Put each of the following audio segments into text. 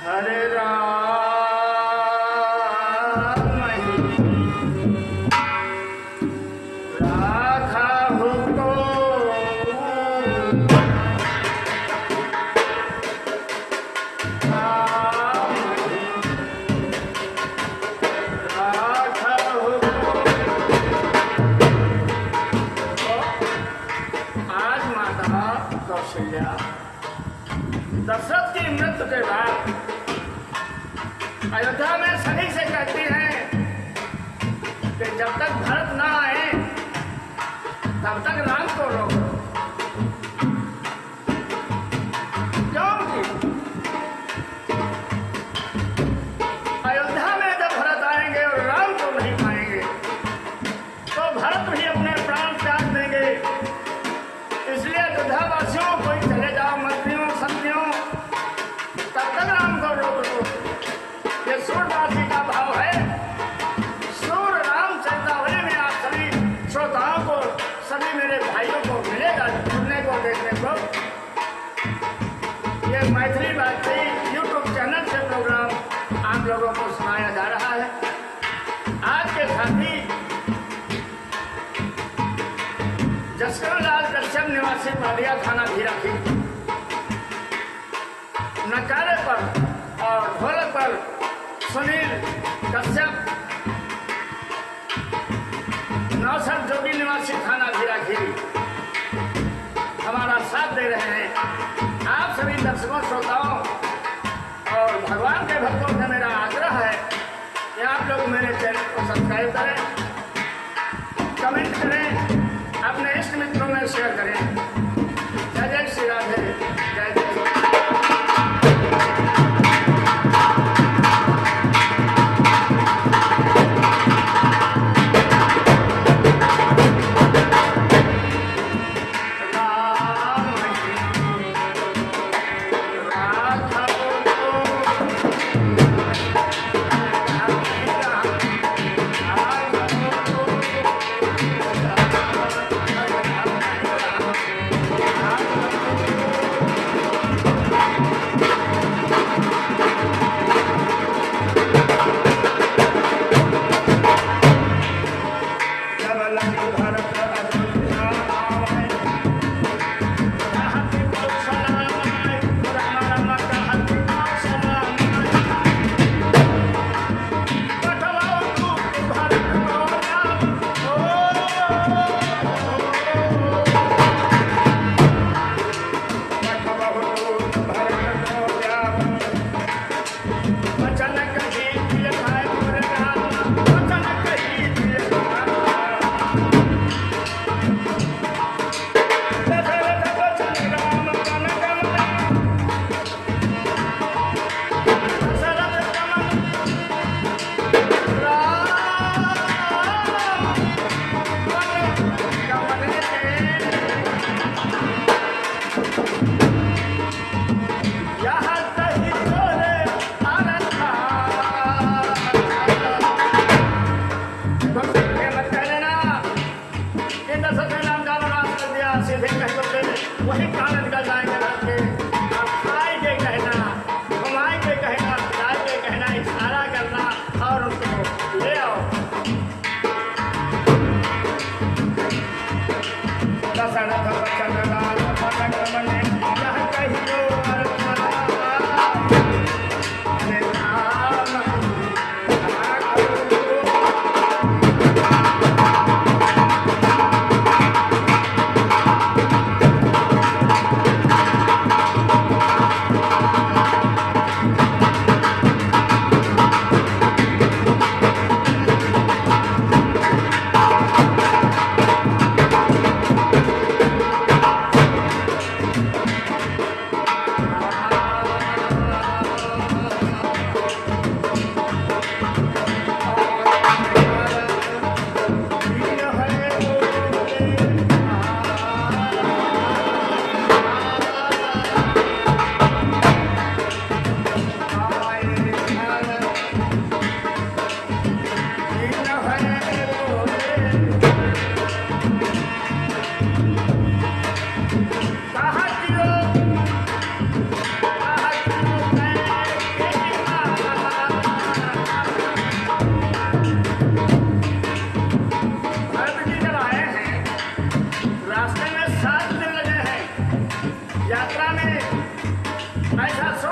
हरे राम राधा हुको राधा हुको। आज माता कौशल्या दशरथ की मृत्यु के बाद अयोध्या में सभी से कहती हैं कि जब तक भरत ना आए तब तक राम को रोको। क्योंकि अयोध्या में जब भरत आएंगे और राम को नहीं पाएंगे तो भरत भी अपने प्राण त्याग देंगे। इसलिए अयोध्या वासियों कोई चले जाओ, मंत्रियों संत्रियों, तब तक राम को रोक दो। ये सूरदासी का भाव है। सूर राम चरितावली में आप सभी श्रोताओं को, सभी मेरे भाइयों को मिलेगा सुनने को, देखने को। ये मैथिली बातचीत यूट्यूब चैनल से प्रोग्राम आप लोगों को सुनाया जा रहा है। आज के साथी जसकरण लाल कश्यप निवासी पालिया थाना भीराखी नकारे पर और ढोलक पर सुनील कश्यप, नौसर जोगी निवासी थाना भीराखीरी हमारा साथ दे रहे हैं। आप सभी दर्शकों, श्रोताओं और भगवान के भक्तों से मेरा आग्रह है कि आप लोग मेरे चैनल को सब्सक्राइब करें, कमेंट करें, अपने इष्ट मित्रों में शेयर करें। जय जय श्री राधे, जय जय।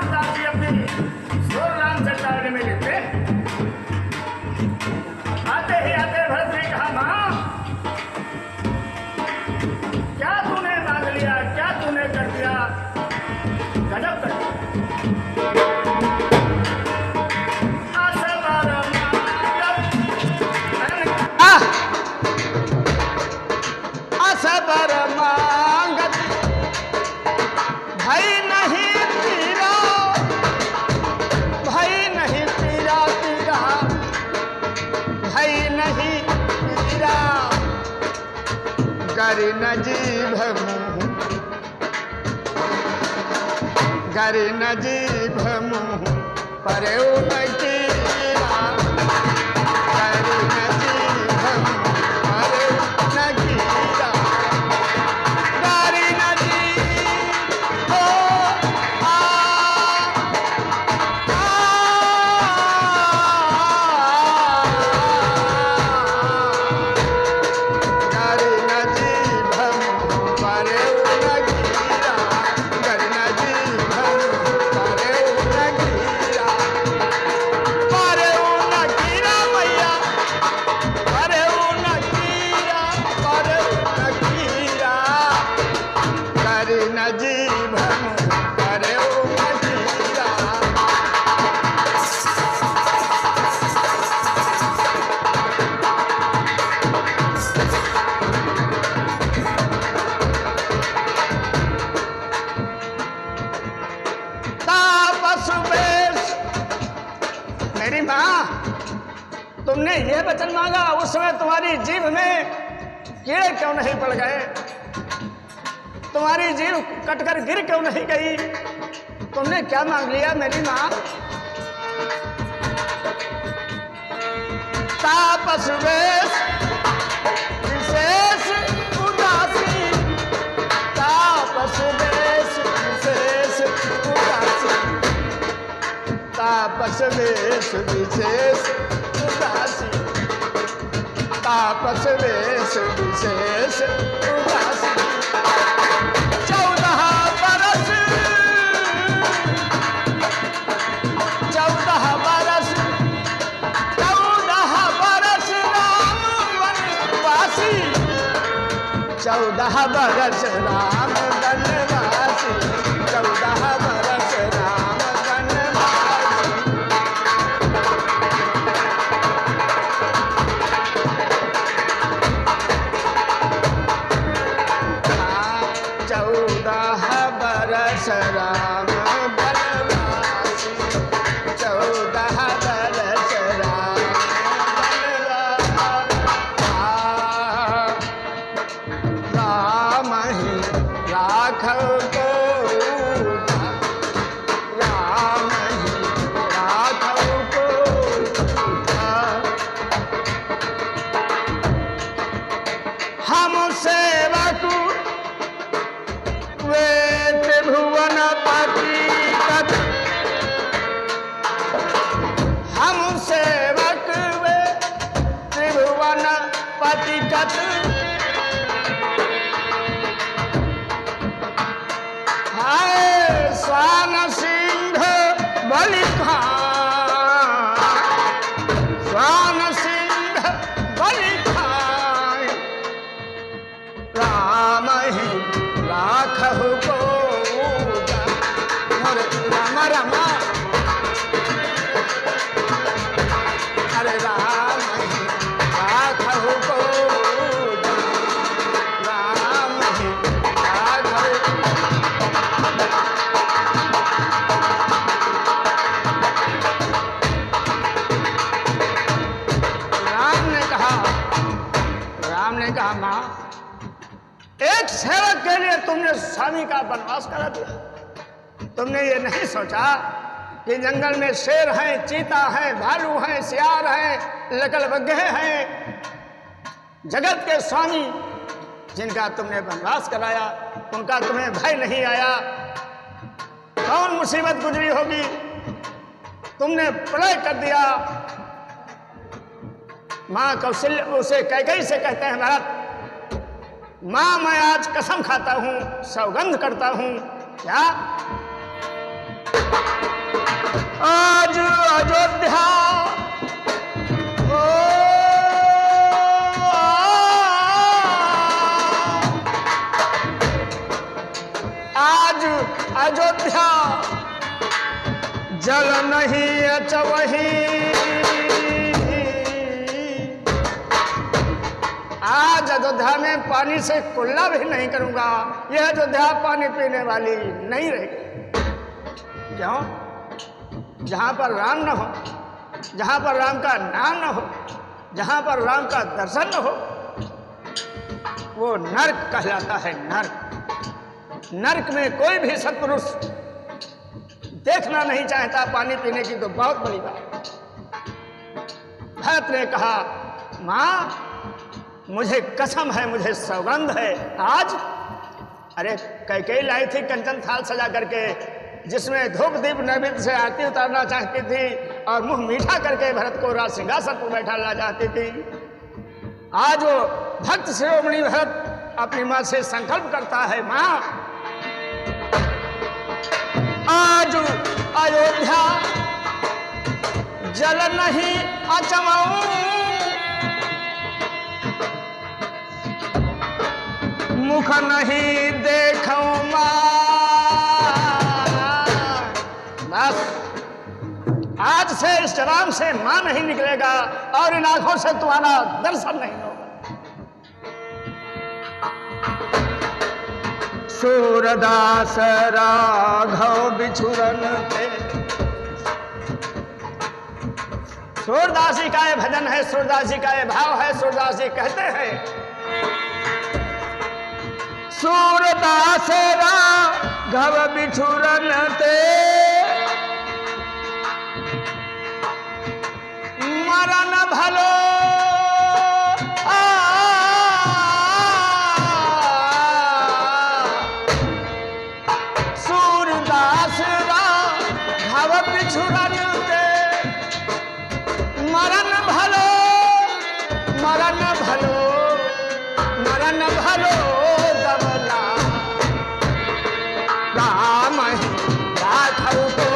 लक्ष्मणदास जी अपनी सोरलान से डालने में लेते। आते ही आते भरत ने कहा, मां क्या तूने मांग लिया, क्या तूने कर दिया, गजब कर दिया। असबर मांगत भई नहीं पीरा, भई नहीं पीरा, पीरा भई नहीं पीरा। गरि न जीभ मुँह, गरि न जीभ मुँह परऊ न कीरा, गरि न जीभ मुँह परऊ न कीरा। गरि न जीभ आ गरि न जीभ मुँह परऊ न कीरा, गरि न जीभ मुँह परऊ न कीरा। परऊ न कीरा मैया, परऊ न कीरा, परऊ न कीरा। गरि न जीभ मुँह परऊ न कीरा। तापस वेश, मेरी माँ तुमने ये वचन मांगा, उस समय तुम्हारी जीभ में कीड़े क्यों नहीं पड़ गए, तुम्हारी जीभ कटकर गिर क्यों नहीं गई, तुमने क्या मांग लिया मेरी माँ? तापस वेश विशेष उदासी, तापस वेश विशेष उदासी, तापस वेश विशेष उदासी, तापस वेश विशेष उदासी। 14 बरस, 14 बरस, 14 बरस राम वनवासी, 14 बरस राम वनवासी, 14 बरस राम वनवासी। चौदह बरस राम वनवासी, 14 बरस राम वनवासी। राम ही राखौ कोटा, राम ही राखौ कोटा। हम सेवक वे त्रिभुवन पति कत, हम सेवक वे त्रिभुवन पति कत। हाय स्वान सिंह बलि खाए, स्वान सिंह बलि खाए। राम ही राखहु कोटा, मोरे राम रामा, अरे राम ही राखहु कोटा, राम ही राखहु। राम ने कहा माँ, एक सेवक के लिए तुमने स्वामी का वनवास करा दिया। तुमने ये नहीं सोचा कि जंगल में शेर हैं, चीता है, भालू हैं, सियार हैं, लकड़बग्घे हैं, जगत के स्वामी जिनका तुमने वनवास कराया, उनका तुम्हें भय नहीं आया। कौन मुसीबत गुजरी होगी, तुमने प्रलय कर दिया। माँ कौशल्य उसे कैकेयी से कहते हैं, भरत माँ मैं आज कसम खाता हूं, सौगंध करता हूं, क्या आज अयोध्या आज अयोध्या जल नहीं अचवही, आज अयोध्या में पानी से कुल्ला भी नहीं करूंगा। यह अयोध्या पानी पीने वाली नहीं रहेगी। क्यों? जहां पर राम न हो, जहां पर राम का नाम न हो, जहां पर राम का दर्शन न हो, वो नरक कहलाता है। नरक, नरक में कोई भी सत्पुरुष देखना नहीं चाहता पानी पीने की, तो बहुत बड़ी बात। भरत ने कहा, मां मुझे कसम है, मुझे सौगंध है, आज अरे कैकेयी लाई थी कंचन थाल सजा करके, जिसमें धूप दीप नैवेद्य से आरती उतारना चाहती थी और मुंह मीठा करके भरत को राज सिंहासन पर बैठाना चाहती थी। आज वो भक्त शिरोमणि भरत अपनी मां से संकल्प करता है, मां आज अयोध्या जल नहीं अचमाऊं, मुख नहीं देखूं मां। बस आज से इस जबान से मां नहीं निकलेगा और इन आंखों से तुम्हारा दर्शन नहीं होगा। सूरदास राघव बिछुरन थे। सूरदास जी का ये भजन है, सूरदास जी का ये भाव है। सूरदास जी कहते हैं, सूरदास राघव बिछुरन ते, मरण भलो सूरदास राघव बिछुरन ते, मरण भलो, मरण भलो, मरण भलो दमला, राम राघव को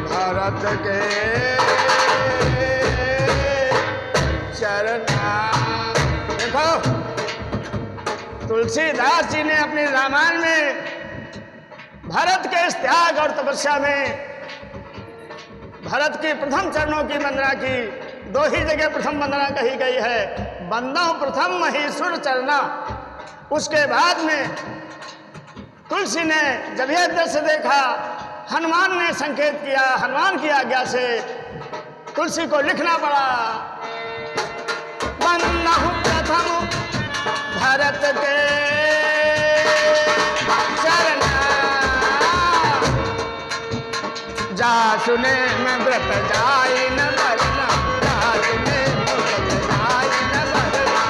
भरत के चरना। देखो तुलसीदास जी ने अपने रामायण में भरत के इस त्याग और तपस्या में भरत की प्रथम चरणों की वंदना की। दो ही जगह प्रथम वंदना कही गई है, वंदना प्रथम महीसुर चरना। उसके बाद में तुलसी ने जब यह दृश्य देखा, हनुमान ने संकेत किया, हनुमान की आज्ञा से तुलसी को लिखना पड़ा, वंदना प्रथम भरत के चरना, जा सुने मैं व्रत जाई न भरना, जा सुने मैं व्रत जाई न भरना,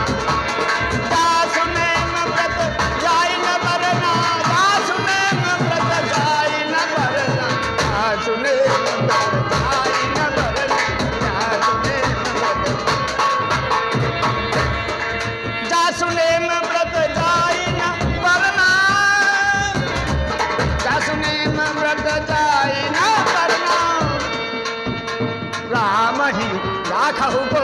जा सुने मैं व्रत जाई न भरना, जा सुने मैं व्रत जाई न भरना, जा सुने मैं व्रत जाई न भरना, जा सुने मैं व्रत जाई न भरना, जा सुने मैं व्रत जाई न भरना, राम ही राखहु को